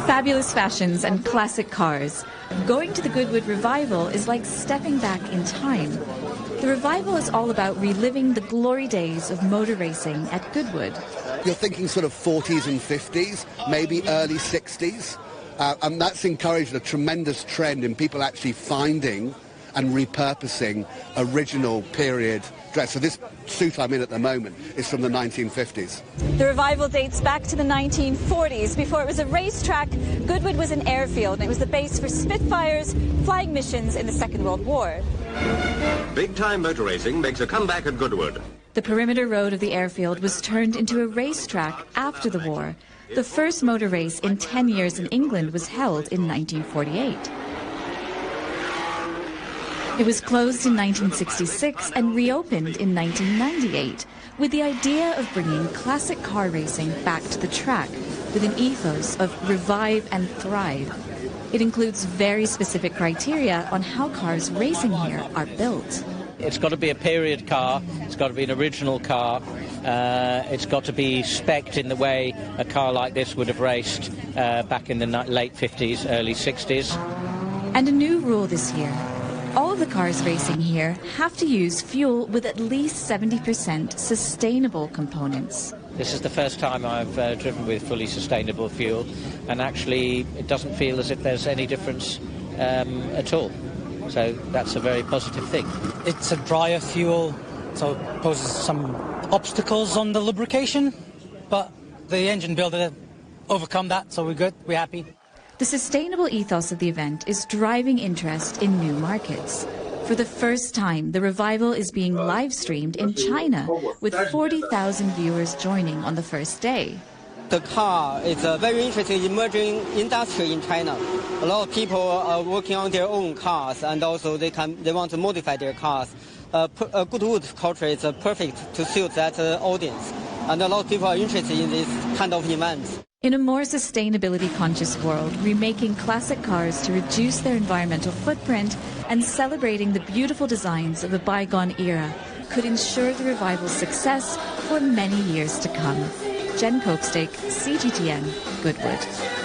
Fabulous fashions and classic cars. Going to the Goodwood Revival is like stepping back in time. The revival is all about reliving the glory days of motor racing at Goodwood. You're thinking sort of 40s and 50s, maybe early 60s, and that's encouraged a tremendous trend in people actually finding and repurposing original period dress. So this suit I'm in at the moment is from the 1950s. The revival dates back to the 1940s. Before it was a racetrack, Goodwood was an airfield, and it was the base for Spitfires, flying missions in the Second World War. Big-time motor racing makes a comeback at Goodwood. The perimeter road of the airfield was turned into a racetrack after the war. The first motor race in 10 years in England was held in 1948. It was closed in 1966 and reopened in 1998 with the idea of bringing classic car racing back to the track with an ethos of revive and thrive. It includes very specific criteria on how cars racing here are built. It's got to be a period car, it's got to be an original car, it's got to be spec'd in the way a car like this would have raced back in the late 50s, early 60s. And a new rule this year. All of the cars racing here have to use fuel with at least 70% sustainable components. This is the first time I've driven with fully sustainable fuel, and actually it doesn't feel as if there's any difference at all. So that's a very positive thing. It's a drier fuel, so it poses some obstacles on the lubrication, but the engine builder overcome that, so we're good, we're happy. The sustainable ethos of the event is driving interest in new markets. For the first time, the revival is being live-streamed in China, with 40,000 viewers joining on the first day. The car is a very interesting emerging industry in China. A lot of people are working on their own cars, and also they want to modify their cars. Goodwood culture is perfect to suit that audience, and a lot of people are interested in this kind of events. In a more sustainability-conscious world, remaking classic cars to reduce their environmental footprint and celebrating the beautiful designs of a bygone era could ensure the revival's success for many years to come. Jen Copestake, CGTN, Goodwood.